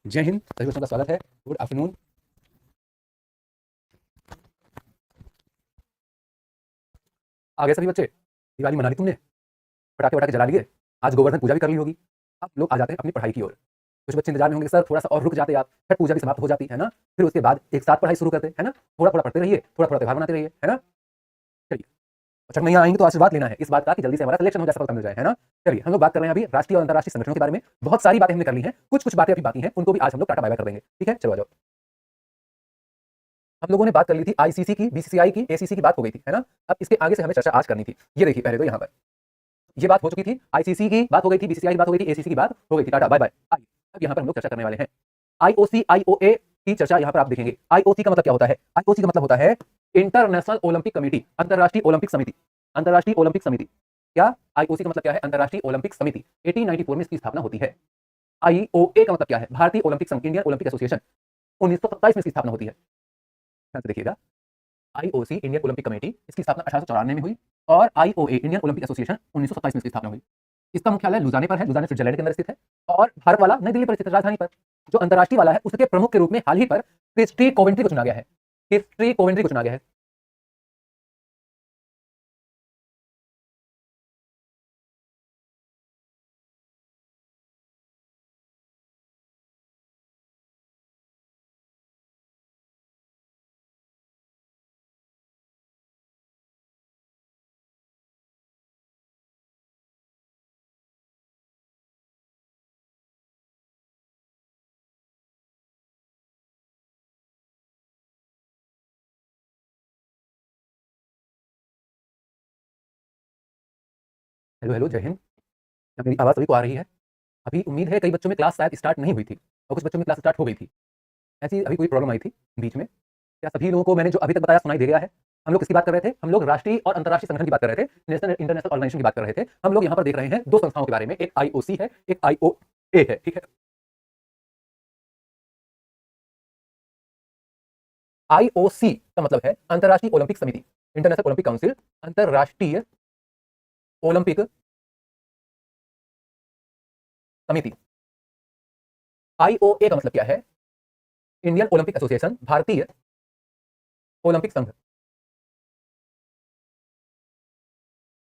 जय हिंद, सभी बच्चों का स्वागत है। Good afternoon. आ गए सभी बच्चे? दिवाली मना ली तुमने? पटाखे वटाखे जला लिए? आज गोवर्धन पूजा भी कर ली होगी। अब लोग आ जाते हैं अपनी पढ़ाई की ओर। कुछ बच्चे इंतजार में होंगे, सर थोड़ा सा और रुक जाते आप, छठ पूजा भी समाप्त हो जाती है ना, फिर उसके बाद एक साथ पढ़ाई शुरू करते हैं ना। थोड़ा थोड़ा पढ़ते रहिए, थोड़ा थोड़ा त्योहार मनाते रहिए, है ना। चलिए, छठ मैया आएंगे तो आशीर्वाद लेना है इस बात का कि जल्दी से हमारा सिलेक्शन हो जाए, सफलता मिल जाए, है ना। चलिए, हम लोग बात कर रहे हैं अभी राष्ट्रीय और अंतर्राष्ट्रीय संगठनों के बारे में। बहुत सारी बातें हमने कर ली हैं, कुछ कुछ बातें अभी बाकी हैं, उनको भी आज हम लोग टाटा बाय बाय कर देंगे। ठीक है, चलो आ जाओ। हम लोगों ने बात कर ली थी आईसीसी की, बीसीसीआई की, एसीसी की बात हो गई थी, है ना। अब इसके आगे से हमें चर्चा आज करनी थी। ये देखिए, पहले तो यहाँ पर ये बात हो चुकी थी, आईसीसी की बात हो गई थी, बीसीसीआई की बात हो गई थी, एसीसी की बात हो गई थी। Tata bye bye. आइए, अब यहाँ पर हम लोग चर्चा करने वाले हैं आईओसी आईओए की चर्चा। यहाँ पर आप देखेंगे आईओसी का मतलब क्या होता है। आईओसी का मतलब होता है इंटरनेशनल ओलंपिक कमेटी, अंतरराष्ट्रीय ओलंपिक समिति। अंतरराष्ट्रीय ओलंपिक समिति क्या? आईओसी का मतलब क्या है? अंतरराष्ट्रीय ओलंपिक समिति। 1894 में इसकी स्थापना होती है। आईओए का मतलब क्या है? भारतीय ओलंपिक संघ, इंडियन ओलंपिक एसोसिएशन। 1927 में इसकी स्थापना होती है। ध्यान से देखिएगा, आईओसी इंडियन ओलंपिक कमेटी, इसकी स्थापना 1894 में हुई और आईओए इंडियन ओलंपिक एसोसिएशन 1927 में इसकी स्थापना हुई। इसका मुख्यालय लुधियाना पर है, लुधियाना स्विट्जरलैंड के अंदर स्थित है। और भारत वाला नई दिल्ली पर स्थित है, राजधानी पर। जो अंतर्राष्ट्रीय वाला है उसके प्रमुख के रूप में हाल ही पर क्रिस्टी कोवेंट्री को चुना गया है। क्रिस्टी कोवेंट्री को चुना गया है। हेलो हेलो, जय हिंद। क्या मेरी आवाज सभी को आ रही है? अभी उम्मीद है कई बच्चों में क्लास शायद स्टार्ट नहीं हुई थी और कुछ बच्चों में क्लास स्टार्ट हो गई थी। ऐसी अभी कोई प्रॉब्लम आई थी बीच में? क्या सभी लोगों को मैंने जो अभी तक बताया सुनाई दे गया है? हम लोग किसकी बात कर रहे थे? हम लोग राष्ट्रीय और अंतर्राष्ट्रीय संगठन की बात कर रहे थे, नेशनल इंटरनेशनल ऑर्गेनाइजेशन की बात कर रहे थे। हम लोग यहाँ पर देख रहे हैं दो संस्थाओं के बारे में, एक आईओसी है, एक आईओए है। ठीक है। आईओसी का मतलब है अंतर्राष्ट्रीय ओलंपिक समिति, इंटरनेशनल ओलंपिक काउंसिल, अंतर्राष्ट्रीय ओलंपिक समिति। आईओए का मतलब क्या है? इंडियन ओलंपिक एसोसिएशन, भारतीय ओलंपिक संघ।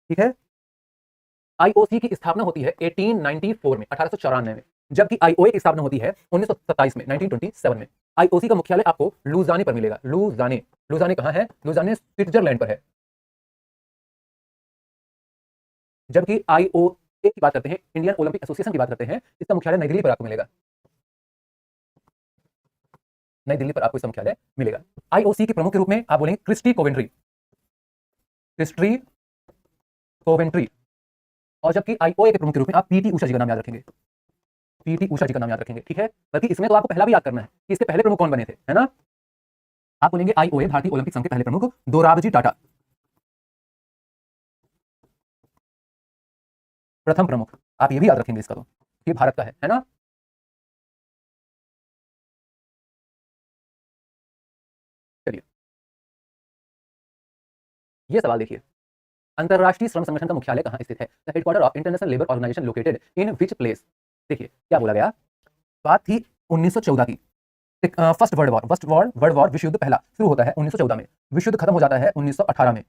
ठीक है। आईओसी की स्थापना होती है 1894 में, 1894 में, जबकि आईओए की स्थापना होती है 1927 में, 1927 में। आईओसी का मुख्यालय आपको लुधियाना पर मिलेगा। लुधियाना। लुधियाना कहां है? लुधियाना स्विट्जरलैंड पर है। जबकि आईओए की बात करते हैं, इंडियन ओलंपिक एसोसिएशन की बात करते हैं, इसका मुख्यालय नई दिल्ली पर आपको मिलेगा। नई दिल्ली पर आपको इसका मुख्यालय मिलेगा। आईओसी के प्रमुख के रूप में आप बोलेंगे क्रिस्टी कोवेंट्री। Christie Coventry. और जबकि आईओए के प्रमुख के रूप में आप पीटी उषा जी का नाम याद रखेंगे। पीटी उषा जी का नाम याद रखेंगे। ठीक है। बल्कि इसमें तो आपको पहला भी याद करना है कि इसके पहले प्रमुख कौन बने थे, है ना। आप बोलेंगे आईओए, भारतीय ओलंपिक संघ के पहले प्रमुख दोराबजी टाटा। प्रथम प्रमुख। आप ये भी याद रखेंगे इसका, तो ये भारत का है ना। चलिए, ये सवाल देखिए, अंतरराष्ट्रीय श्रम संगठन का मुख्यालय कहां स्थित है? The headquarter of international labour organisation located in which place? देखिए क्या बोला गया। बात थी 1914 की। फर्स्ट वर्ल्ड वॉर, विश्व युद्ध पहला शुरू होता है 1914 में। विश्व युद्ध खत्म हो जाता है 1918 में।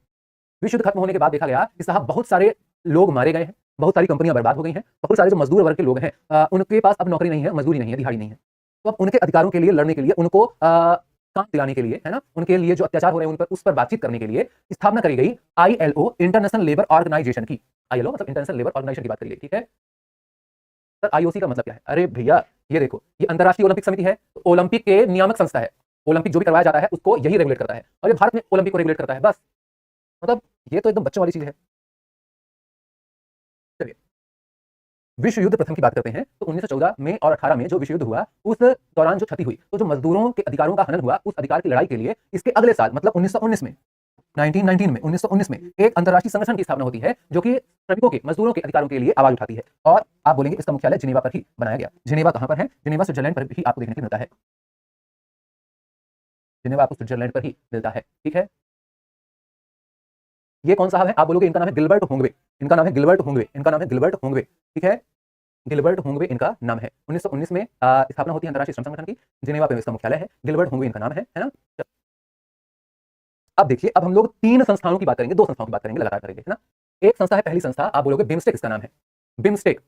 विश्व युद्ध खत्म होने के बाद देखा गया कि साहब बहुत सारे लोग मारे गए हैं, बहुत सारी कंपनियां बर्बाद हो गई हैं, बहुत सारे जो मजदूर वर्ग के लोग हैं उनके पास अब नौकरी नहीं है, मजदूरी नहीं है, दिहाड़ी नहीं है। तो अब उनके अधिकारों के लिए लड़ने के लिए, उनको काम दिलाने के लिए, है ना, उनके लिए जो अत्याचार हो रहे हैं उन पर, उस पर बातचीत करने के लिए स्थापना करी गई आईएलओ, इंटरनेशनल लेबर ऑर्गेनाइजेशन की। आईएलओ मतलब इंटरनेशनल लेबर ऑर्गेनाइजेशन की बात करी गई। ठीक है। सर आईओसी का मतलब क्या है? अरे भैया, ये देखो, ये अंतरराष्ट्रीय ओलंपिक समिति है, तो ओलंपिक के नियामक संस्था है। ओलंपिक जो भी करवाया जाता है उसको यही रेगुलेट करता है, और ये भारत में ओलंपिक को रेगुलेट करता है, बस। मतलब ये तो एकदम बच्चों वाली चीज है। चलिए, विश्व युद्ध प्रथम की बात करते हैं, तो 1914 में और 18 में जो विश्व युद्ध हुआ, उस दौरान जो क्षति हुई, तो जो मजदूरों के अधिकारों का हनन हुआ, उस अधिकार की लड़ाई के लिए इसके अगले साल मतलब 1919 में, 1919 में, 1919 में एक अंतरराष्ट्रीय संगठन की स्थापना होती है जो कि श्रमिकों के, मजदूरों के अधिकारों के लिए आवाज उठाती है। और आप बोलेंगे इसका मुख्यालय जिनेवा पर ही बनाया गया। जिनेवा कहां पर है? जिनेवा स्विट्जरलैंड पर भी आपको देखने को मिलता है। जिनेवा आपको स्विट्जरलैंड पर ही मिलता है। ठीक है। ये कौन साहब है? आप बोलोगे इनका नाम है गिलबर्ट होंगवे। इनका नाम है गिलबर्ट होंगवे। इनका नाम है गिलबर्ट होंगवे। ठीक है। गिलबर्ट हुंगवे इनका नाम है। 1919 में स्थापना होती है अंतर्राष्ट्रीय श्रम संगठन की, जिनेवा पे इसका मुख्यालय है। गिलबर्ट हुंगवे इनका नाम है ना। अब देखिए, अब हम लोग 3 संस्थानों की बात करेंगे, 2 संस्थाओं की बात करेंगे, लगातार करेंगे, है ना। एक संस्था है, पहली संस्था आप बोलोगे बिम्स्टेक, इसका नाम है BIMSTEC,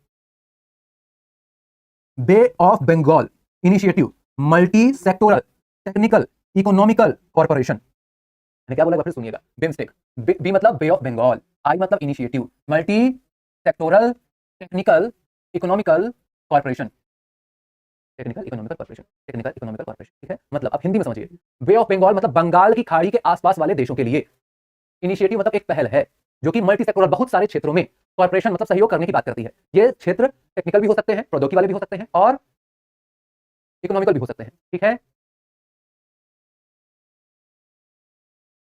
bay of Bengal initiative multi sectoral technical economical corporation. मैंने क्या बोला, फिर सुनिएगा। बिम्स्टेक, बी मतलब बे ऑफ बंगाल, आई मतलब initiative, multi sectoral technical economical corporation, technical economical corporation, technical economical corporation, ठीक है। मतलब अब हिंदी में समझिए, बे ऑफ बंगाल मतलब बंगाल की खाड़ी के आसपास वाले देशों के लिए, इनिशिएटिव मतलब एक पहल है जो कि मल्टी सेक्टोरल बहुत सारे क्षेत्रों में, कॉर्पोरेशन मतलब सहयोग करने की बात करती है। ये क्षेत्र टेक्निकल भी हो सकते हैं, प्रौद्योगिकी वाले भी हो सकते हैं, और इकोनॉमिकल भी हो सकते हैं, ठीक है।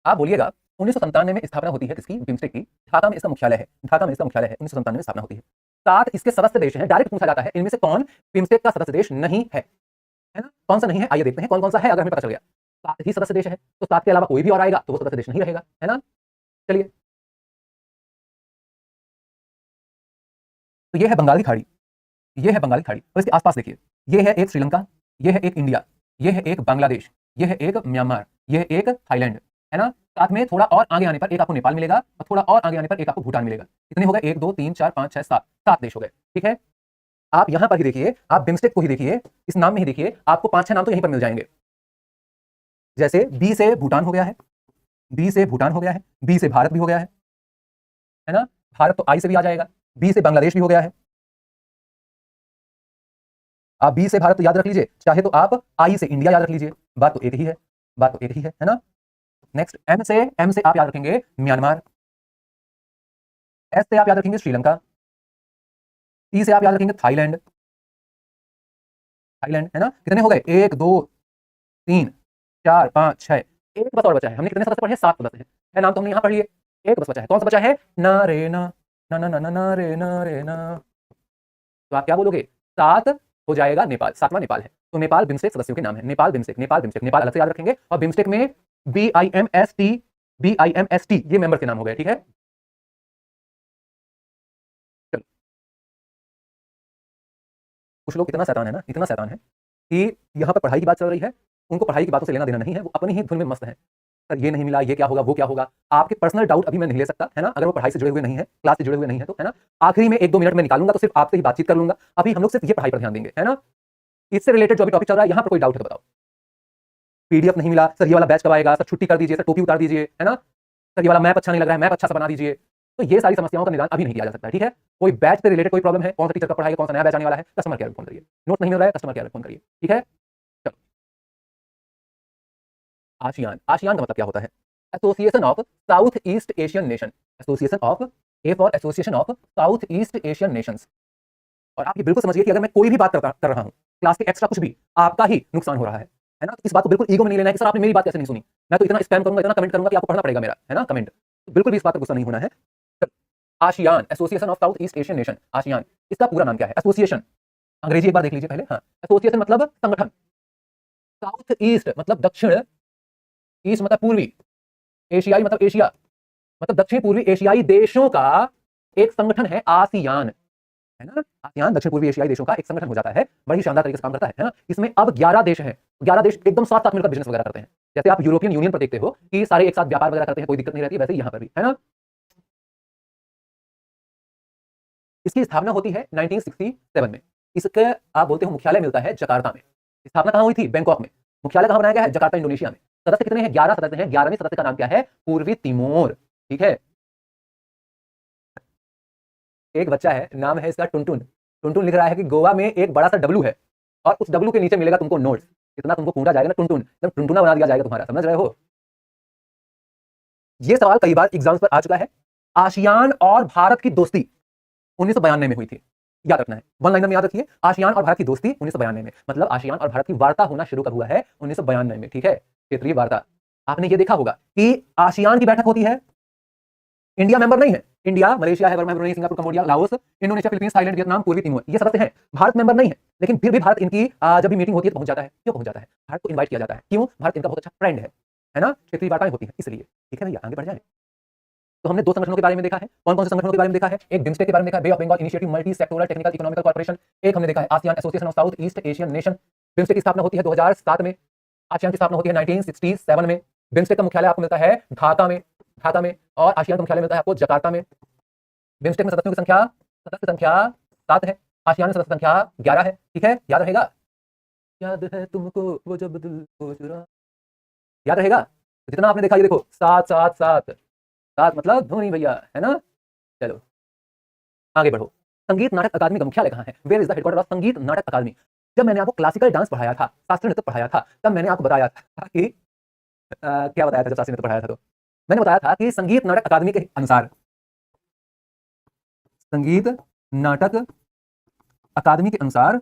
आप बोलिएगा 1997 में स्थापना होती है किसकी, बिम्स्टेक की। ढाका में इसका मुख्यालय है, ढाका में इसका मुख्यालय है, 1997 में स्थापना होती है। 7 इसके सदस्य देश हैं। डायरेक्ट पूछा जाता है इनमें से कौन बिम्स्टेक का सदस्य देश नहीं है ना। कौन सा नहीं है, आइए देखते हैं कौन कौन सा है। अगर हमें पता चल गया 7 ही सदस्य देश है, तो 7 के अलावा कोई भी और आएगा तो वो सदस्य देश नहीं रहेगा, है ना। चलिए, तो ये है बंगाल की खाड़ी, ये है बंगाल की खाड़ी, और इसके आसपास देखिए, ये है एक श्रीलंका, ये है एक इंडिया, ये है एक बांग्लादेश, ये है एक म्यांमार, ये है एक थाईलैंड, है ना। साथ में थोड़ा और आगे आने पर एक आपको नेपाल मिलेगा, और थोड़ा और आगे आने पर एक आपको भूटान मिलेगा। कितने हो गए, 1 2 3 4 5 6 7, 7 देश हो गए, ठीक है। आप यहां पर ही देखिए, आप बिम्स्टेक को ही देखिए, इस नाम में ही देखिए, आपको 5 6 नाम तो यहीं पर मिल जाएंगे। जैसे बी से भूटान हो गया है, बी से भूटान हो गया है, बी से भारत भी हो गया है ना। भारत तो आई से भी आ जाएगा। बी से बांग्लादेश भी हो गया है। आप बी से भारत तो याद रख लीजिए, चाहे तो आप आई से इंडिया याद रख लीजिए, बात तो एक ही है, बात तो एक ही है ना। नेक्स्ट एम से आप याद रखेंगे म्यांमार, एस से आप याद रखेंगे श्रीलंका, टी से आप याद रखेंगे थाईलैंड, थाईलैंड, है ना। कितने हो गए, 1 2 3 4 5 6, एक बस और बचा है। हमने कितने सदस्य पढ़े, 7 सदस्य है नाम तो हमने यहां पढ़ लिए। एक बस बचा है, कौन सा बचा है, ना रे ना ना ना ना ना रे ना रे ना। तो आप क्या बोलोगे, 7 हो जाएगा नेपाल, 7वां नेपाल है। तो नेपाल बिम्स्टेक सदस्यों के नाम है, नेपाल बिम्स्टेक, नेपाल बिम्स्टेक, नेपाल अलग से याद रखेंगे। और बिम्स्टेक में BIMST, BIMST ये मेंबर के नाम हो गए, ठीक है। चलो, कुछ लोग इतना शैतान है ना, इतना शैतान है कि यहाँ पर पढ़ाई की बात चल रही है, उनको पढ़ाई की बातों से लेना देना नहीं है, वो अपनी ही धुन में मस्त है। सर ये नहीं मिला, ये क्या होगा, वो क्या होगा। आपके पर्सनल डाउट अभी मैं नहीं ले सकता, है ना, अगर वो पढ़ाई से जुड़े हुए नहीं है, क्लास से जुड़े हुए नहीं है तो, है ना। आखिरी में 1 2 मिनट में निकालूंगा तो सिर्फ आपसे ही बातचीत कर लूंगा। अभी हम लोग सिर्फ ये पढ़ाई पर ध्यान देंगे, है ना। इससे रिलेटेड जो अभी टॉपिक चल रहा है, यहाँ पर कोई डाउट है तो बताओ। पीडीएफ नहीं मिला, सर ये वाला बैच कब आएगा, सर छुट्टी कर दीजिए, सर टोपी उतार दीजिए, है ना। सर ये वाला मैप अच्छा नहीं लग रहा है, मैप अच्छा सा बना दीजिए। तो ये सारी समस्याओं का निदान अभी नहीं किया जा सकता, ठीक है। कोई बैच से रिलेटेड कोई प्रॉब्लम है, कौन सा टीचर का पढ़ाएगा, कौन सा नया बैच आने वाला है, कस्टमर केयर पर फोन करिए। नोट नहीं मिल रहा है, कस्टमर केयर पर फोन करिए, ठीक है। चलो, आसियान, आसियान का मतलब क्या होता है, association of south east Asian nation, association of, A for association of south east Asian Nations. और आप ये बिल्कुल समझिए कि अगर मैं कोई भी बात कर रहा हूं, क्लास के एक्स्ट्रा कुछ भी, आपका ही नुकसान हो रहा है ना। तो इस बात को बिल्कुल ईगो में नहीं लेना है कि सर आपने मेरी बात कैसे नहीं सुनी, मैं तो इतना स्पैम करूंगा, इतना कमेंट करूंगा कि आपको पढ़ना पड़ेगा मेरा, है ना, कमेंट। तो बिल्कुल भी इस बात पर गुस्सा नहीं होना है। ASEAN, association of south east Asian nation, ASEAN, इसका पूरा नाम क्या है, एसोसिएशन। अंग्रेजी एक बार देख लीजिए पहले, हाँ। एसोसिएशन मतलब संगठन, साउथ ईस्ट मतलब दक्षिण, ईस्ट मतलब पूर्वी, एशियाई मतलब एशिया, मतलब दक्षिण पूर्वी एशियाई देशों का एक संगठन है आसियान, है ना। आसियान दक्षिण पूर्वी एशियाई देशों का एक संगठन हो जाता है, बड़ी शानदार तरीके से काम करता है ना। इसमें अब 11 देश हैं, 11 देश एकदम साथ साथ मिलकर बिजनेस वगैरह करते हैं। जैसे आप यूरोपियन यूनियन पर देखते हो कि सारे एक साथ व्यापार वगैरह करते हैं, कोई दिक्कत नहीं रहती, वैसे यहाँ पर भी, है ना। इसकी स्थापना होती है 1967 में। इसके आप बोलते हो मुख्यालय मिलता है जकार्ता में। स्थापना कहां हुई थी, बैंकॉक में। मुख्यालय कहां बनाया गया है, जकार्ता इंडोनेशिया में। सदस्य कितने हैं, 11 सदस्य हैं। 11वें सदस्य का नाम क्या है, पूर्वी तिमोर, ठीक है। एक बच्चा है, नाम है इसका टुनटुन। टुनटुन लिख रहा है कि गोवा में एक बड़ा सा डब्लू है और उस डब्लू के नीचे मिलेगा तुमको नोट्स। इतना तुमको कूटा जाएगा ना टुनटुन, जब टुनटुना बना दिया जाएगा तुम्हारा, समझ रहे हो। ये सवाल कई बार एग्जाम्स पर आ चुका है। आसियान और भारत की दोस्ती 1992 में हुई थी, याद रखना है, वन लाइनर में याद रखिए। आसियान और भारत की दोस्ती 1992 में, मतलब आसियान और भारत की वार्ता होना शुरू कब हुआ है, 1992 में, ठीक है। क्षेत्रीय वार्ता। आपने ये देखा होगा कि आसियान की बैठक होती है, इंडिया मेंबर नहीं है। इंडिया, मलेशिया है, Brunei, Singapore, Cambodia, Laos, Indonesia, Philippines, Thailand, Vietnam, पूर्वी तिमोर, ये सदस्य हैं। भारत मेंबर नहीं है, लेकिन फिर भी भारत इनकी जब भी मीटिंग होती है तो पहुंच जाता है। क्यों पहुंच जाता है, भारत को इनवाइट किया जाता है। क्यों, भारत इनका बहुत अच्छा फ्रेंड है ना। क्षेत्रीय वार्ताएं होती हैं इसलिए, ठीक है भैया, आगे बढ़ जाए। तो हमने दो संगठनों के बारे में देखा है। कौन कौन से संगठनों के बारे में देखा है? एक बिम्स्टेक के बारे में देखा है, bay of Bengal initiative multi sectoral technical economical corporation. एक हमने देखा है ASEAN association of south east Asian nation. BIMSTEC की स्थापना होती है 2007 में, आसियान की स्थापना होती है 1967 में। बिम्स्टेक का मुख्यालय आपको मिलता है ढाका में, और आसियान का मुख्यालय मिलता है आपको जकार्ता में। बिम्स्टेक में सदस्यों की संख्या 7 है, आसियान में सदस्य संख्या 11 है। ठीक है, याद रहेगा? याद है तुमको वो जब दिल को चुरा, याद रहेगा? तो जितना आपने देखा, ये देखो 7 7 7 7 मतलब धोनी भैया, है ना। चलो आगे बढ़ो। संगीत नाटक अकादमी का मुख्यालय कहाँ है? Where is the headquarter of Sangeet Natak अकादमी? जब मैंने आपको क्लासिकल डांस पढ़ाया था, शास्त्रीय नृत्य पढ़ाया था, तब मैंने आपको बताया था कि क्या बताया था जब शास्त्रीय नृत्य पढ़ाया था? तो मैंने बताया था कि संगीत नाटक अकादमी के अनुसार, संगीत नाटक अकादमी के अनुसार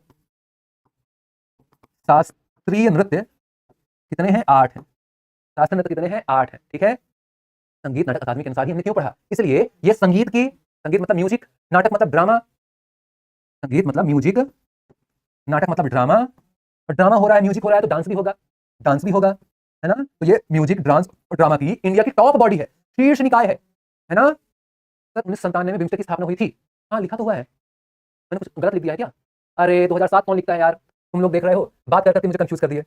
शास्त्रीय नृत्य कितने हैं? 8 हैं। शास्त्रीय नृत्य कितने हैं? 8 हैं। ठीक है, संगीत नाटक अकादमी के अनुसार ही हमने क्यों पढ़ा? इसलिए ये संगीत मतलब म्यूजिक, नाटक मतलब ड्रामा, संगीत मतलब म्यूजिक, नाटक मतलब ड्रामा, और ड्रामा हो रहा है, म्यूजिक हो रहा है, तो डांस भी होगा, है ना। तो ये म्यूजिक, डांस और ड्रामा की इंडिया की टॉप बॉडी है, शीर्ष निकाय है ना। 1997 में बिम्स्टेक की स्थापना हुई थी। हाँ, लिखा तो हुआ है, मैंने कुछ गलत लिख दिया है क्या? अरे 2007 कौन लिखता है यार, तुम लोग देख रहे हो, बात करते मुझे कंफ्यूज कर दिए।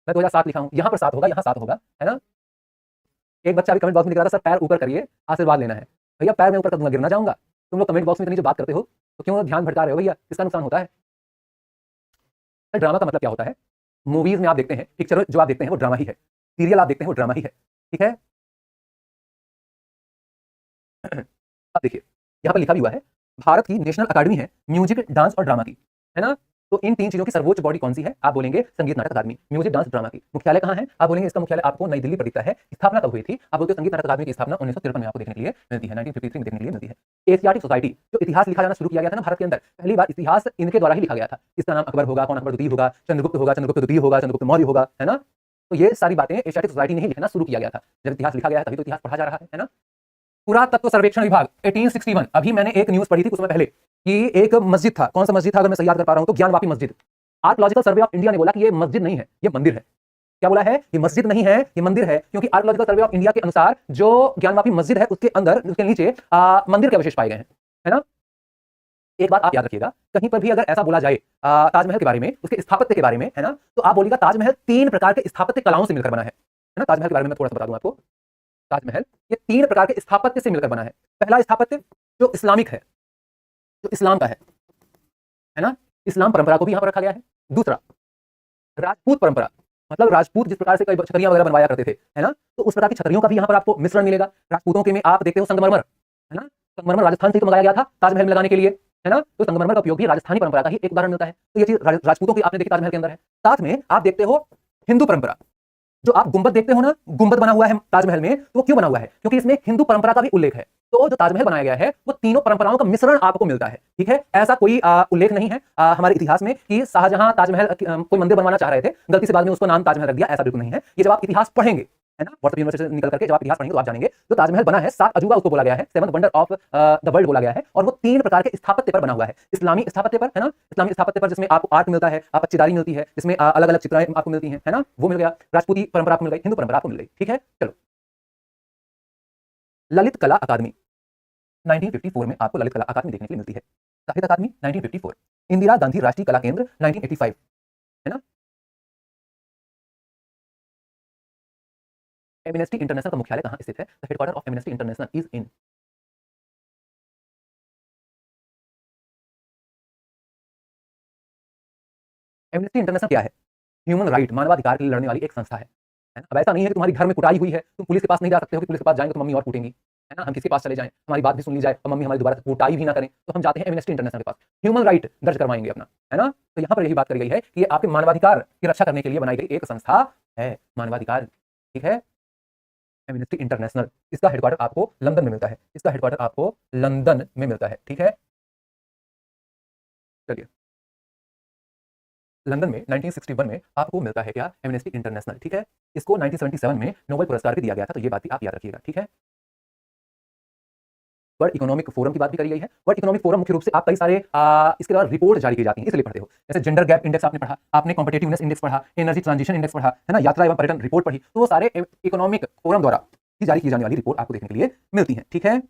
मैं 2007 लिखा हूं, यहां पर 7 होगा, यहां 7 होगा, है ना। एक बच्चा अभी कमेंट बॉक्स में लिख रहा था, सर पैर ऊपर करिए, आशीर्वाद लेना है। भैया पैर में ऊपर कर दूंगा, गिर ना जाऊंगा। तुम लोग कमेंट बॉक्स में इतनी जो बात करते हो, तो क्यों ध्यान भटका रहे हो भैया, इसका नुकसान होता है। ड्रामा का मतलब क्या होता है? मूवीज में आप देखते हैं, पिक्चर जो आप देखते हैं वो ड्रामा ही है, सीरियल आप देखते हैं वो ड्रामा ही है। ठीक है, अब देखिए यहां पर लिखा भी हुआ है, भारत की नेशनल अकादमी है म्यूजिक, डांस और ड्रामा की, है ना। तो इन 3 चीजों की सर्वोच्च बॉडी कौन सी है? आप बोलेंगे संगीत नाटक अकादमी, म्यूजिक, डांस, ड्रामा की। मुख्यालय कहां है? आप बोलेंगे इसका मुख्यालय आपको नई दिल्ली पर दिखता है। स्थापना कब हुई थी? आप बोलते हो संगीत नाटक अकादमी की स्थापना 1953 में आपको देखने के लिए मिलती है, 1953 में देखने के लिए मिलती है। एशियाटिक सोसाइटी, जो इतिहास लिखा जाना शुरू किया गया था ना भारत के अंदर, पहली बार इतिहास इनके द्वारा ही लिखा गया था। इसका नाम अकबर होगा, कौन अकबर द्वितीय होगा, चंद्रगुप्त होगा, चंद्रगुप्त द्वितीय होगा, चंद्रगुप्त मौर्य होगा, है ना। तो ये सारी बातें एशियाटिक सोसाइटी ने ही लिखना शुरू किया गया था। जब इतिहास लिखा गया है तभी तो इतिहास पढ़ा जा रहा है ना। पुरातत्व सर्वेक्षण विभाग 1861, अभी मैंने एक न्यूज पढ़ी थी कुछ समय पहले कि एक मस्जिद था, कौन सा मस्जिद था अगर मैं सही याद कर पा रहा हूं तो ज्ञानवापी मस्जिद। आर्कियोलॉजिकल सर्वे ऑफ इंडिया ने बोला कि ये मस्जिद नहीं है, ये मंदिर है। क्या बोला है? ये मस्जिद नहीं है, ये मंदिर है, क्योंकि आर्कियोलॉजिकल सर्वे ऑफ इंडिया के अनुसार जो ज्ञानवापी मस्जिद है उसके अंदर, उसके नीचे मंदिर के अवशेष पाए गए हैं, है ना। एक बात आप याद रखिएगा, कहीं पर भी अगर ऐसा बोला जाए ताजमहल के बारे में, उसके स्थापत्य के बारे में, है ना, तो आप बोलिएगा ताजमहल 3 प्रकार के स्थापत्य कलाओं से मिलकर बना है ना। ताजमहल के बारे में मैं थोड़ा सा बता दूं आपको। ताजमहल ये 3 प्रकार के स्थापत्य से मिलकर बना है। पहला स्थापत्य जो इस्लामिक है, जो इस्लाम का है ना, इस्लाम परंपरा को भी यहां पर रखा गया है। दूसरा राजपूत परंपरा, मतलब राजपूत जिस प्रकार से कई छतरियां वगैरह बनवाया करते थे, है ना, तो उस प्रकार की छतरियों का भी यहां पर आपको मिश्रण मिलेगा। राजपूतों के में आप देखते हो संगमरमर, है ना, संगमरमर राजस्थान से तो मंगाया गया था ताजमहल में लगाने के लिए, है ना। तो संगमरमर का उपयोग भी राजस्थानी परंपरा का ही एक उदाहरण मिलता है। तो ये चीज राजपूतों की आपने देखी ताजमहल के अंदर है। साथ में आप देखते हो हिंदू परंपरा, जो आप गुंबद देखते हो ना, गुंबद बना हुआ है ताजमहल में, तो वो क्यों बना हुआ है? क्योंकि इसमें हिंदू परंपरा का भी उल्लेख है। तो जो ताजमहल बनाया गया है वो तीनों परंपराओं का मिश्रण आपको मिलता है। ठीक है, ऐसा कोई उल्लेख नहीं है हमारे इतिहास में कि शाहजहां ताजमहल कोई मंदिर बनवाना चाह रहे थे, गलती से बाद में उसको नाम ताजमहल रख दिया, ऐसा बिल्कुल नहीं है। ये जब आप इतिहास पढ़ेंगे, है ना, व्हाट्सएप यूनिवर्सिटी से निकल करके जब आप इतिहास पढ़ेंगे तो आप जानेंगे जो ताजमहल बना है 7 अजूबा उसको बोला गया है, 7th wonder of the world बोला गया है, और वो 3 प्रकार के स्थापत्य पर बना हुआ है। इस्लामी स्थापत्य पर, है ना, इस्लामी स्थापत्य पर जिसमें आपको आर्ट मिलता है, आपच्चीदारी मिलती है, जिसमें अलग अलग चित्राएं आपको मिलती हैं, है ना, वो मिल गया। राजपूती परंपरा आपको मिल गई, हिंदू परंपरा आपको मिल गई। ठीक है, चलो ललित कला अकादमी 1954 में आपको ललित कला अकादमी देखने के लिए मिलती है। साहित्य अकादमी 1954, इंदिरा गांधी राष्ट्रीय कला केंद्र 1985, है ना। एमनेस्टी इंटरनेशनल का मुख्यालय कहां स्थित है? The headquarter of amnesty international is in. Amnesty international क्या है? ह्यूमन राइट, मानवाधिकार के लिए लड़ने वाली एक संस्था है ना। अब ऐसा नहीं है कि तुम्हारी घर में कुटाई हुई है, तुम पुलिस के पास नहीं जा सकते हो कि पुलिस के पास जाएंगे तो मम्मी और कूटेंगी, है ना। हम किसी के पास चले जाएं, हमारी बात भी सुन ली जाए और मम्मी हमारी दोबारा कुटाई भी ना करें, तो हम जाते हैं एमनेस्टी इंटरनेशनल के पास, ह्यूमन राइट दर्ज करवाएंगे अपना, है ना। तो यहाँ पर यही बात करी गई है कि ये आपके मानवाधिकार की रक्षा करने के लिए बनाई गई एक संस्था है, मानवाधिकार। ठीक है, एमनेस्टी इंटरनेशनल, इसका हेडक्वार्टर आपको लंदन में मिलता है, इसका हेडक्वार्टर आपको लंदन में मिलता है। ठीक है, चलिए लंदन में 1961 में आपको मिलता है क्या? Amnesty international. ठीक है, इसको 1977 में नोबेल पुरस्कार भी दिया गया था, तो ये बात भी आप याद रखिएगा। ठीक है, वर्ल्ड इकोनॉमिक फोरम की बात भी करी गई है। वर्ल्ड इकोनॉमिक फोरम मुख्य रूप से आप कई सारे इसके द्वारा रिपोर्ट जारी की जाती है, इसलिए पढ़ते हो। जैसे जेंडर गैप इंडेक्स आपने पढ़ा, आपने कॉम्पिटिटिवनेस इंडेक्स पढ़ा, एनर्जी ट्रांजिशन इंडेक्स पढ़ा, है ना, यात्रा एवं पर्यटन रिपोर्ट पढ़ी, तो वो सारे इकोनॉमिक फोरम द्वारा की जारी की जाने वाली रिपोर्ट आपको देखने के लिए मिलती है। ठीक है,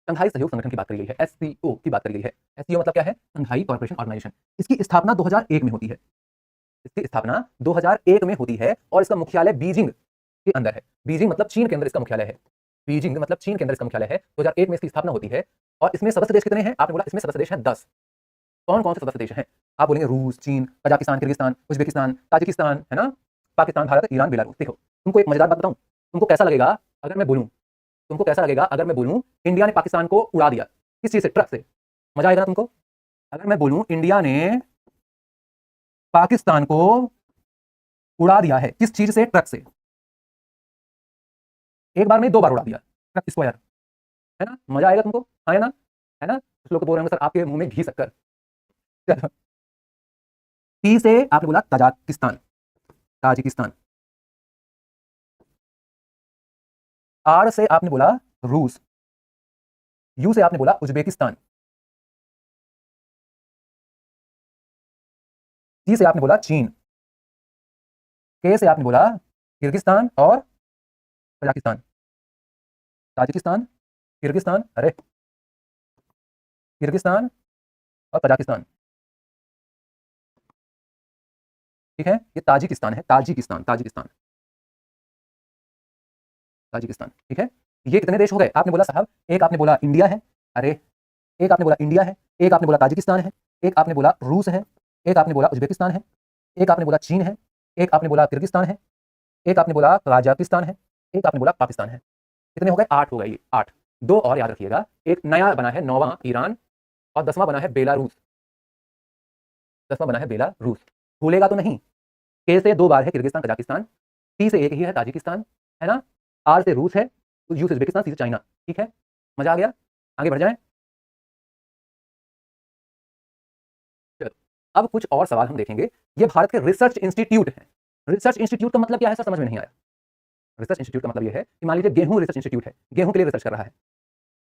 शंघाई सहयोग संगठन की बात करी गई है, एससीओ की बात करी गई है। एससीओ मतलब क्या है? Shanghai corporation organisation. इसकी स्थापना 2001 में होती है। इसकी स्थापना 2001 में होती है और इसका मुख्यालय बीजिंग के अंदर है। बीजिंग मतलब चीन के अंदर इसका मुख्यालय है। बीजिंग मतलब चीन के अंदर इसका मुख्यालय है। 2001 में इसकी स्थापना होती है और इसमें सदस्य देश कितने हैं? आपने बोला इसमें सदस्य देश हैं 10। कौन कौन से सदस्य देश हैं? आप बोलेंगे रूस, चीन, कजाकिस्तान, किर्गिस्तान, उज्बेकिस्तान, ताजिकिस्तान, है ना, पाकिस्तान, भारत, ईरान, बेलारूस। देखो तुमको एक मजेदार बात बताऊं, तुमको कैसा लगेगा अगर मैं बोलूं, तुमको कैसा लगेगा अगर मैं बोलूं इंडिया ने पाकिस्तान को उड़ा दिया? किस चीज से? ट्रक से। मजा आएगा ना तुमको? अगर मैं बोलूं इंडिया ने पाकिस्तान को उड़ा दिया है, किस चीज से? ट्रक से। एक बार में 2 बार उड़ा दिया, ट्रक स्क्वायर, है ना? मजा आएगा तुमको? हाँ है ना? है ना? कुछ लोग तो बोल रहे होंगे सर आपके मुंह में घी शक्कर। चलो, टी से आपने बोला तजाकिस्तान, ताजिकिस्तान। आर से आपने बोला रूस। यू से आपने बोला उज्बेकिस्तान। सी से आपने बोला चीन। के से आपने बोला किर्गिस्तान और कजाकिस्तान। ताजिकिस्तान, किर्गिस्तान, अरे किर्गिस्तान और कजाकिस्तान। ठीक है, ये ताजिकिस्तान है, ताजिकिस्तान, ताजिकिस्तान, ताजिकिस्तान। ठीक है, ये कितने देश हो गए? आपने बोला साहब, एक आपने बोला इंडिया है, अरे एक आपने बोला इंडिया है, एक आपने बोला ताजिकिस्तान है, एक आपने बोला रूस है, एक आपने बोला उज्बेकिस्तान है, एक आपने बोला चीन है, एक आपने बोला किर्गिस्तान है, एक आपने बोला कजाकिस्तान है, एक आपने बोला पाकिस्तान है। कितने हो गए? 8 हो गए। ये 8। 2 और याद रखिएगा, एक नया बना है 9वां ईरान और 10वां बना है बेलारूस। 10वां बना है बेलारूस। भूलेगा तो नहीं? के से 2 बार है किर्गिस्तान, कजाकिस्तान। टी से एक ही है, ताजिकिस्तान, है ना? आर से रूस है, यू से उज्बेकिस्तान, सी से चाइना। ठीक है, मजा आ गया? आगे बढ़ जाएं। चलो, अब कुछ और सवाल हम देखेंगे। ये भारत के रिसर्च इंस्टीट्यूट हैं। रिसर्च इंस्टीट्यूट का मतलब क्या है सर? समझ में नहीं आया। रिसर्च इंस्टीट्यूट का मतलब ये है कि मान लीजिए गेहूं रिसर्च इंस्टीट्यूट है, गेहूं के लिए रिसर्च कर रहा है।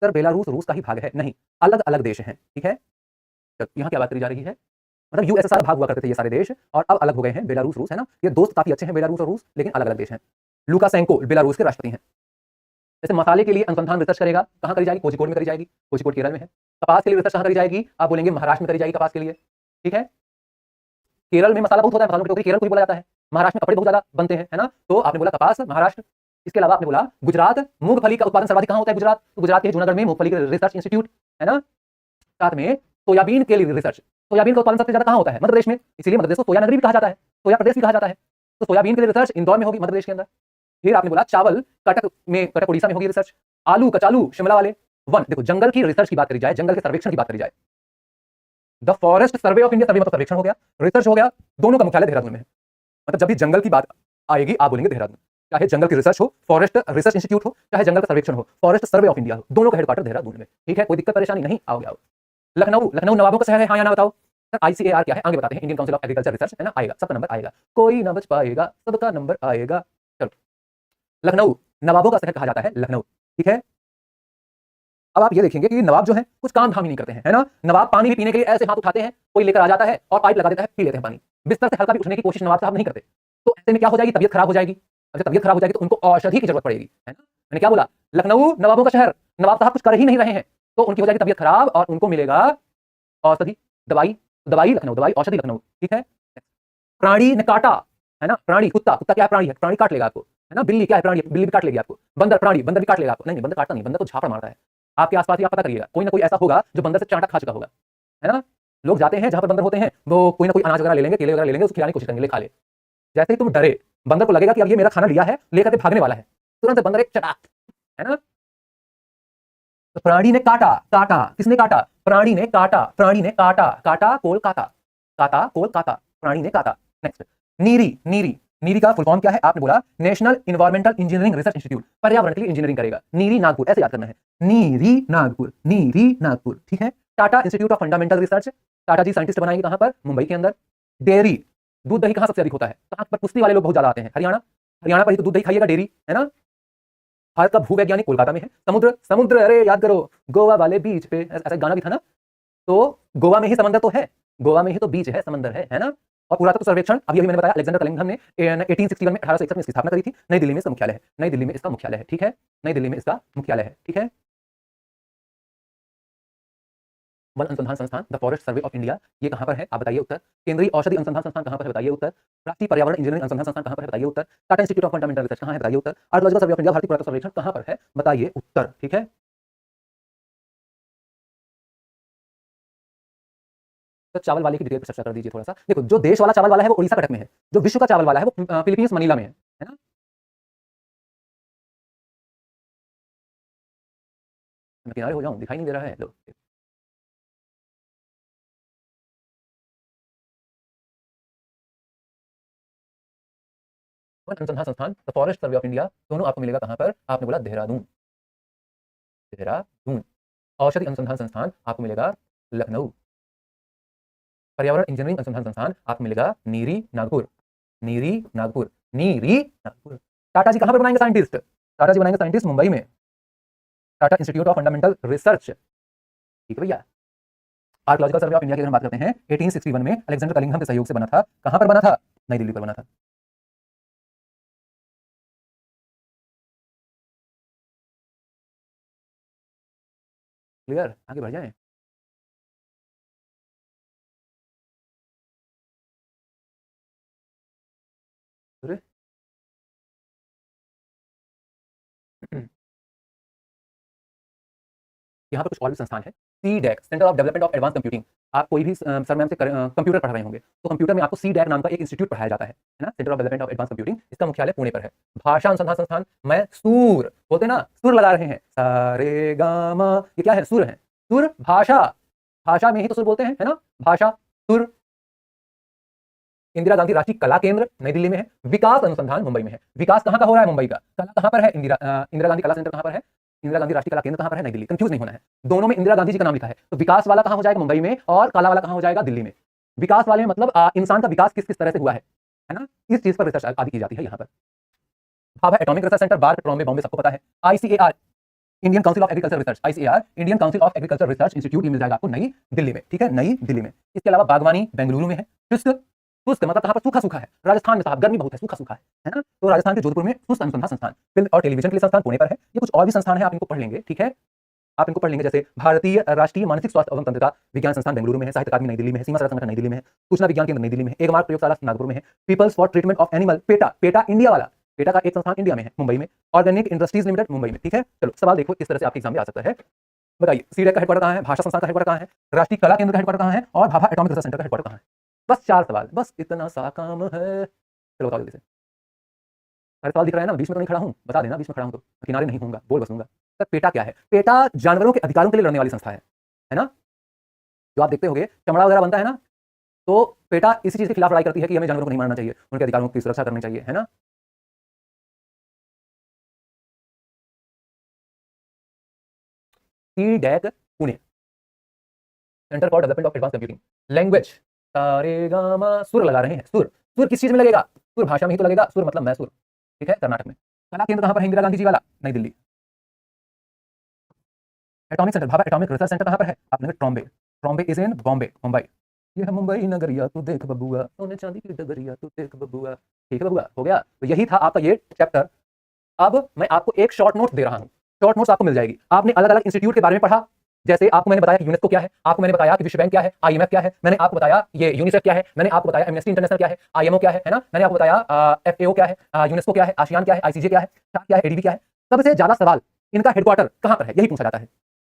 सर बेलारूस रूस का ही भाग है? नहीं, अलग अलग देश हैं। ठीक है, तो यहाँ क्या बात करी जा रही है? मतलब यूएसएसआर भाग हुआ करते थे ये सारे देश और अब अलग हो गए हैं, बेलारूस रूस, है ना? ये दोस्त काफी अच्छे हैं बेलारूस और रूस, लेकिन अलग अलग देश हैं। लुकाशेंको बेलारूस के राष्ट्रपति हैं। जैसे मसाले के लिए अनुसंधान रिसर्च करेगा, कहाँ करी जाएगी? कोझिकोड में करी जाएगी। कोझिकोड केरल में है। कपास के लिए रिसर्च कहाँ करी जाएगी? आप बोलेंगे महाराष्ट्र में करी जाएगी कपास के लिए। ठीक है, केरल में मसाला बहुत होता है, मसालों की टोकरी केरल को भी बोला जाता है। महाराष्ट्र में कपड़े बहुत ज्यादा बनते हैं, है ना? तो आपने बोला कपास महाराष्ट्र। इसके अलावा आपने बोला गुजरात, मूंगफली का उत्पादन सर्वाधिक कहाँ होता है? गुजरात। तो गुजरात के जूनागढ़ में मूंगफली के रिसर्च इंस्टीट्यूट, है ना? साथ में सोयाबीन के लिए रिसर्च। सोयाबीन का उत्पादन सबसे ज्यादा कहाँ होता है? मध्य प्रदेश में, इसीलिए मध्य प्रदेश को सोया नगरी भी कहा जाता है, सोया प्रदेश भी कहा जाता है। तो सोयाबीन के लिए रिसर्च इंदौर में होगी, मध्य प्रदेश के अंदर। फिर आपने बोला चावल, कटक में, कटक उड़ीसा में होगी रिसर्च। आलू, कचालू, शिमला वाले। वन, देखो जंगल की रिसर्च की बात करी जाए, जंगल के सर्वेक्षण की बात करी जाए, the forest survey of India, survey मतलब सर्वेक्षण हो गया, रिसर्च हो गया। दोनों का मुख्यालय देहरादून में है। मतलब जब भी जंगल की बात आएगी आप बोलेंगे देहरादून। चाहे जंगल की रिसर्च हो, फॉरेस्ट रिसर्च इंस्टीट्यूट हो, चाहे जंगल का सर्वेक्षण हो, फॉरेस्ट सर्वे ऑफ इंडिया हो, दोनों का हेडक्वार्टर देहरादून में। ठीक है, कोई दिक्कत परेशानी नहीं? आओगे आओ। लखनऊ, लखनऊ नवाबों का शहर है, हाँ या ना बताओ? सर आईसीएआर क्या है? आगे बताते हैं, Indian council of agriculture research, है ना? आएगा, सबका नंबर आएगा, कोई ना बच पाएगा, सबका नंबर आएगा। चलो, लखनऊ नवाबों का शहर कहा जाता है, लखनऊ। ठीक है, अब आप ये देखेंगे कि नवाब जो है कुछ काम धाम ही नहीं करते हैं, है ना? नवाब पानी भी पीने के लिए ऐसे हाथ उठाते हैं, कोई लेकर आ जाता है और पाइप लगा देता है, पी लेते हैं पानी। बिस्तर से हल्का भी उठने की कोशिश नवाब साहब नहीं करते। तो ऐसे में क्या हो जाएगी? तबियत खराब हो जाएगी। अगर तबियत खराब हो जाएगी तो उनको औषधि की जरूरत पड़ेगी, है ना? मैंने क्या बोला? लखनऊ नवाबों का शहर, नवाब साहब कुछ कर ही नहीं रहे हैं, तो उनकी हो जाएगी तबियत खराब और उनको मिलेगा औषधि, दवाई। दवाई लखनऊ, दवाई औषधि लखनऊ। ठीक है, प्राणी ने काटा, है ना? प्राणी, कुत्ता, कुत्ता क्या है? प्राणी है, प्राणी काट लेगा आपको, है ना? बिल्ली क्या है? प्राणी, बिल्ली भी काट लेगी आपको। बंदर, प्राणी, बंदर भी काट लेगा आपको। नहीं, बंदर काटता नहीं, बंदर तो झापड़ मारता है। आपके आसपास ही आप पता करिएगा, कोई ना कोई ऐसा होगा जो बंदर से चांटा खा चुका होगा, है ना? लोग जाते हैं जहां पर बंदर होते हैं, वो कोई ना कोई अनाज वगैरह ले लेंगे, केले वगैरह ले लेंगे, उसको खिलाने की कोशिश करेंगे, ले खा ले। जैसे ही तुम डरे, बंदर को लगेगा कि अब ये मेरा खाना लिया है, लेकर के भागने वाला है, तुरंत बंदर एक चटाक, है ना? तो प्राणी ने काटा, काटा, किसने काटा? प्राणी ने काटा, प्राणी ने काटा, काटा कोल काता, काता कोल काता, प्राणी ने काटा। नेक्स्ट, नीरी, नीरी, नीरी का फुल फॉर्म क्या है? आपने बोला national environmental engineering research institute, पर्यावरण के लिए इंजीनियरिंग करेगा। नीरी नागपुर, ऐसे याद करना है, नीरी नागपुर, नीरी नागपुर। ठीक है, Tata institute of fundamental research, Tata ji scientist बनाएंगे कहां पर? मुंबई के अंदर। डेयरी, दूध दही कहां सबसे अधिक होता है? कहां पर? कुश्ती वाले लोग बहुत ज्यादा आते हैं, हरियाणा। हरियाणा पर ही तो दूध दही खाइएगा, डेयरी, है ना? भारत का भूवैज्ञानिक कोलकाता में है। समुद्र समुद्र, अरे याद करो गोवा वाले बीच पे, ऐसा गाना भी था ना। तो गोवा में ही समंदर तो है, गोवा में ही तो बीच है, समंदर है ना। और पुरातत्व सर्वेक्षण अभी अभी मैंने बताया, अलेक्जेंडर कलिंघम ने 1861 में 1861 में इसकी स्थापना करी थी। नई दिल्ली में इसका मुख्यालय है, नई दिल्ली में इसका मुख्यालय है, ठीक है, नई दिल्ली में इसका मुख्यालय है, ठीक है। वन अनुसंधान संस्थान, the forest survey of India, ये कहां पर है आप बताइए उत्तर। केंद्रीय औषधि अनुसंधान संस्थान कहां पर है बताइए उत्तर। राष्ट्रीय पर्यावरण इंजीनियरिंग अनुसंधान संस्थान कहां पर है बताइए उत्तर। Tata institute of fundamental research कहां है बताइए उत्तर। आर्कियोलॉजिकल सर्वे ऑफ इंडिया, भारतीय पुरातत्व सर्वेक्षण कहां पर है बताइए उत्तर, ठीक है। तो चावल वाले की डिटेल पर चर्चा कर दीजिए थोड़ा सा। देखो, जो देश वाला चावल वाला है वो उड़ीसा कटक में है, जो विश्व का चावल वाला है वो फिलीपींस मनीला में है ना। मैं किनारे हो जाऊं, दिखाई नहीं दे रहा है लो। वन अनुसंधान संस्थान, the forest survey of India, दोनों आपको मिलेगा कहां पर, आपने बोला देहरादून, देहरादून। औषधि अनुसंधान संस्थान आपको मिलेगा लखनऊ। पर्यावरण इंजीनियरिंग अनुसंधान संस्थान आपको मिलेगा नीरी नागपुर, नीरी नागपुर, नीरी नागपुर। टाटा जी कहां पर बनाएंगे साइंटिस्ट, टाटा जी बनाएंगे साइंटिस्ट मुंबई में, Tata institute of fundamental research, ठीक है भैया। आर्कियोलॉजिकल सर्वे ऑफ इंडिया की अगर हम बात करते हैं 1861 में अलेक्जेंडर कलिंघम के सहयोग से बना था। कहां पर बना था, नई दिल्ली पर बना था। क्लियर, आगे बढ़ जाएं। यहाँ पर कुछ और भी संस्थान है। CDAC, centre of development of advance computing. आप कोई भी सर मैम से कंप्यूटर पढ़ रहे होंगे तो कंप्यूटर में आपको सीडैक नाम का एक इंस्टीट्यूट पढ़ाया जाता है ना, centre of development of advance computing. इसका मुख्यालय पुणे पर है। भाषा अनुसंधान संस्थान, मैं सूर बोलते ना, सुर लगा रहे हैं, सारे गामा, ये क्या है, सुर है, सुर भाषा, भाषा में ही तो सुर बोलते हैं है ना, भाषा सुर। इंदिरा गांधी राष्ट्रीय कला केंद्र नई दिल्ली में है। विकास अनुसंधान मुंबई में है। विकास कहां का हो रहा है, मुंबई का। कला कहां पर है, इंदिरा गांधी कला सेंटर कहां पर है, इंदिरा गांधी राष्ट्रीय कला केंद्र कहां पर है, नई दिल्ली। कंफ्यूज नहीं होना है, दोनों में इंदिरा गांधी जी का नाम लिखा है। तो विकास वाला कहां हो जाएगा, मुंबई में, और कला वाला कहां हो जाएगा, दिल्ली में। विकास वाले में मतलब इंसान का विकास किस किस तरह से हुआ है ना, इस चीज पर रिसर्च आदि की जाती है यहाँ पर। Bhabha atomic research centre, BARC Trombay Bombay, सबको पता है। ICAR, Indian council of agriculture research, ICAR, Indian council of agriculture research institute, मिल जाएगा आपको नई दिल्ली में, ठीक है, नई दिल्ली में। इसके अलावा बागवानी बेंगलुरु में है। शुष्क, शुष्क मतलब कहां पर, सूखा सूखा है। राजस्थान में साहब गर्मी बहुत है, सूखा सूखा है ना, तो राजस्थान के जोधपुर में शुष्क अनुसंधान संस्थान। फिल्म और टेलीविजन के लिए संस्थान पुणे पर है। ये कुछ और भी संस्थान है, आप इनको पढ़ लेंगे, ठीक है, आप इनको पढ़ लेंगे। जैसे भारतीय राष्ट्रीय मानसिक स्वास्थ्य एवं तंत्रिका विज्ञान संस्थान बेंगलुरु में है। साहित्य अकादमी नई दिल्ली में है। सीमा सड़क संगठन नई दिल्ली में है। सूचना विज्ञान केंद्र नई दिल्ली में है। एक मार्ग प्रयोगशाला नागपुर में है। Peoples for treatment of animal, PETA, PETA India वाला, पेटा का एक संस्थान इंडिया में है, मुंबई में। ऑर्गेनिक इंडस्ट्रीज लिमिटेड मुंबई में, ठीक है। चलो सवाल देखो किस तरह से आपके एग्जाम में आ सकता है, बताइए। सीडैक का हेडक्वार्टर कहां है, भाषा संस्थान का हेडक्वार्टर कहां है, राष्ट्रीय कला केंद्र का हेडक्वार्टर कहां है, और भाभा एटॉमिक रिसर्च सेंटर का हेडक्वार्टर कहां है। बस 4 सवाल, बस इतना सा काम है। चलो बताओ जल्दी से। सारे सवाल दिख रहा है ना, बीच में तो नहीं खड़ा हूं, बता देना, बीच में खड़ा हूं तो किनारे नहीं होऊंगा, बोल बसूंगा। सर पेटा क्या है, पेटा जानवरों के अधिकारों के लिए लड़ने वाली संस्था है ना। जो आप देखते होंगे चमड़ा वगैरह बनता है ना, तो पेटा इसी चीज के खिलाफ लड़ाई करती है कि हमें जानवरों को नहीं मारना चाहिए, उनके अधिकारों की सुरक्षा करनी चाहिए, है ना। CDAC Pune, centre for development of advance computing language. Saregama, सुर लगा रहे हैं, सुर, सुर किस चीज में लगेगा, सुर भाषा में ही तो लगेगा, सुर मतलब मैं सुर, ठीक है, कर्नाटक में। कला केंद्र कहां पर है, इंदिरा गांधी जी वाला, नई Delhi. Atomic centre, Bhabha atomic research centre कहां पर है, आपने ट्रॉम्बे, ट्रॉम्बे इज इन बॉम्बे, मुंबई। ये है मुंबई नगरिया तू देख बबुआ, सोने चांदी की डगरिया तू देख बबुआ, ठीक है बबुआ, हो गया। तो यही था आपका ये चैप्टर। अब मैं आपको एक शॉर्ट नोट दे रहा हूं, शॉर्ट नोट्स आपको मिल जाएगी। आपने अलग अलग इंस्टीट्यूट के बारे में पढ़ा, जैसे आपको मैंने बताया कि यूनेस्को क्या है, आपको मैंने बताया कि विश्व बैंक क्या है, आईएमएफ क्या है, मैंने आपको बताया ये यूनिसेफ क्या है, मैंने आपको बताया एमनेस्टी इंटरनेशनल क्या है, आईएमओ क्या है ना, मैंने आपको बताया एफएओ क्या है, यूनेस्को क्या है, आसियान क्या है, आईसीजे क्या है, क्या है, एडीबी क्या है। सबसे ज्यादा सवाल इनका हेडक्वार्टर कहां पर है, यही पूछा जाता है।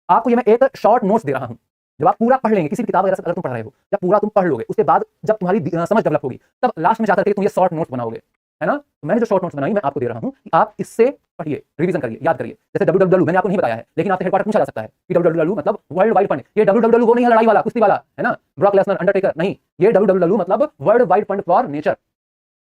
आपको ये मैं एक शॉर्ट नोट्स दे रहा हूं, जब आप पूरा पढ़ लेंगे, किसी भी किताब वगैरह से अगर तुम पढ़ रहे हो, जब पूरा तुम पढ़ लोगे, उसके बाद जब तुम्हारी समझ डेवलप होगी, तब लास्ट में जाकर के तुम ये शॉर्ट नोट्स बनाओगे, है ना। तो मैंने जो शॉर्ट नोट्स बनाई मैं आपको दे रहा हूं कि आप इससे पढ़िए, रिवीजन करिए, याद करिए। जैसे डब्ल्यूडब्ल्यू मैंने आपको नहीं बताया है, लेकिन आपसे हेडक्वार्टर पूछा जा सकता है कि डब्ल्यूडब्ल्यू मतलब वर्ल्ड वाइड फंड। ये डब्ल्यूडब्ल्यू वो नहीं है लड़ाई वाला, कुश्ती वाला, है ना, ब्रॉक लेसनर, अंडरटेकर नहीं। ये डब्ल्यूडब्ल्यू मतलब world wide fund for nature,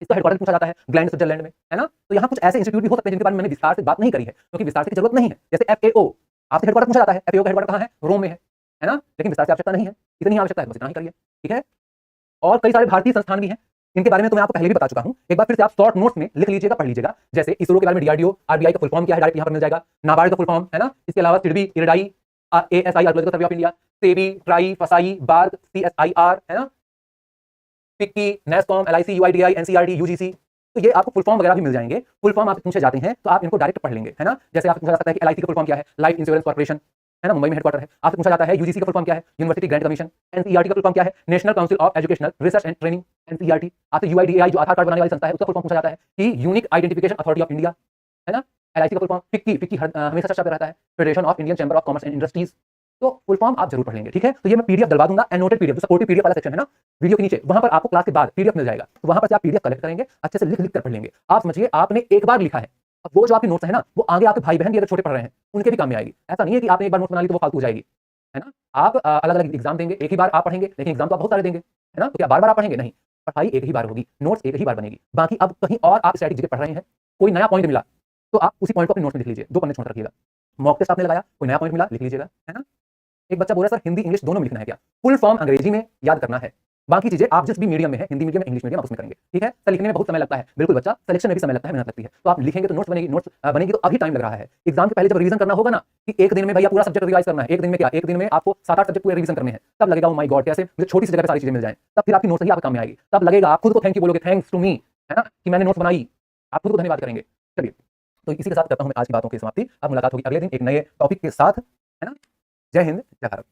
इसका हेडक्वार्टर पूछा जाता है ग्लैंड, स्विट्जरलैंड में, है ना। तो यहाँ कुछ ऐसे इंस्टीट्यूट भी हो सकते हैं जिनके बारे में मैंने विस्तार से बात नहीं करी है, क्योंकि विस्तार से जरूरत नहीं है। जैसे एफएओ, आपसे हेडक्वार्टर पूछा जाता है, एफएओ का हेडक्वार्टर कहां है, रोम में है ना, लेकिन विस्तार से आवश्यकता नहीं है, इतनी आवश्यकता है, बस इतना ही करिए, ठीक है। और कई सारे भारतीय संस्थान भी हैं, इनके बारे में तो मैं आपको पहले भी बता चुका हूं, एक बार फिर से आप शॉर्ट नोट्स में लिख लीजिएगा, पढ़ लीजिएगा। जैसे इसरो के बारे में डीआरडीओ, आरबीआई का फुल फॉर्म क्या है, डायरेक्ट यहां पर मिल जाएगा। नाबार्ड का फुल फॉर्म है ना, इसके अलावा SIDBI, IRDAI, ASI archaeological survey of India, SEBI, try, फसाई, बार्क, सीएसआईआर है ना, FICCI, NASSCOM, LIC, UIDAI, NCERT, UGC. तो ये आपको फुल फॉर्म वगैरह भी मिल जाएंगे। फुल फॉर्म आप पूछे जाते हैं तो आप इनको डायरेक्ट पढ़ लेंगे, है ना। जैसे आपसे पूछा जा सकता है कि एलआईसी का फुल फॉर्म क्या है, लाइफ इंश्योरेंस कॉर्पोरेशन, है ना, मुंबई में हेडक्वार्टर है। आपसे पूछा जाता है यूजीसी का फुल फॉर्म क्या है, यूनिवर्सिटी ग्रांट कमीशन। एनसीईआरटी का फुल फॉर्म क्या है, national council of educational research and training, NCERT. आपसे यूआईडीआई जो आधार कार्ड बनाने वाली संस्था है उसका फुल फॉर्म पूछा जाता है कि unique identification authority of India, है ना। एलआईसी का फुल फॉर्म, फिक्की, फिक्की हमेशा चर्चा पे रहता है, federation of Indian chamber of commerce and industries. तो फुल फॉर्म आप जरूर पढ़ लेंगे, ठीक है। तो ये मैं पीडीएफ डलवा दूंगा, एनोटेड पीडीएफ, जो सपोर्टिव पीडीएफ वाला सेक्शन है ना वीडियो के नीचे, वहां पर आपको क्लास के बाद पीडीएफ मिल जाएगा। तो वहां पर से आप पीडीएफ कलेक्ट करेंगे, अच्छे से लिख लिख कर पढ़ लेंगे। आप समझिए आपने एक बार लिखा है, अब वो जो आपके नोट्स है ना, वो आगे आपके भाई बहन भी अगर छोटे पढ़ रहे हैं उनके भी काम में आएगी। ऐसा नहीं है कि आपने एक बार नोट्स बना ली तो वो फालतू हो जाएगी, है ना। आप अलग अलग एग्जाम देंगे, एक ही बार आप पढ़ेंगे, लेकिन एग्जाम तो आप बहुत सारे देंगे, है ना। तो क्या बार बार आप पढ़ेंगे? नहीं, पढ़ाई एक ही बार होगी, नोट्स एक ही बार बनेगी। बाकी अब कहीं और आप स्टैटिक जगह पढ़ रहे हैं, कोई नया पॉइंट मिला तो आप उसी पॉइंट को अपने नोट्स में लिख लीजिए, 2 पन्ने छोड़ रखिएगा। मॉक टेस्ट आपने लगाया, कोई नया पॉइंट मिला, लिख लीजिएगा, है ना। एक बच्चा बोल रहा है सर हिंदी इंग्लिश दोनों में लिखना है क्या? फुल फॉर्म अंग्रेजी में याद करना है, बाकी चीजें आप जिस भी मीडियम में है, हिंदी मीडियम, इंग्लिश मीडियम, आप उसमें करेंगे, ठीक है। सर लिखने में बहुत समय लगता है, बिल्कुल बच्चा, सिलेक्शन में भी समय लगता है, मेहनत लगती है। तो आप लिखेंगे तो नोट्स बनेगी, नोट्स बनेगी तो अभी टाइम लग रहा है। एग्जाम के पहले जब रिवीजन करना होगा ना, कि एक दिन में भैया पूरा सब्जेक्ट रिवाइज करना है, एक दिन में क्या, एक दिन में आपको 7-8 सब्जेक्ट पूरे रिवीजन करने हैं, तब लगेगा ओ माय गॉड कैसे मुझे छोटी सी जगह पे सारी चीजें मिल जाएं। तब फिर आपकी नोट्स ही आपके काम में आएगी, तब लगेगा आप खुद को थैंक यू बोलोगे, थैंक्स टू मी, है ना, कि मैंने नोट्स बनाई, आप खुद को धन्यवाद करेंगे। चलिए, तो इसी के साथ करता हूं मैं आज की बातों की समाप्ति। अब मुलाकात होगी अगले दिन एक नए टॉपिक के साथ, है ना। जय हिंद, जय भारत।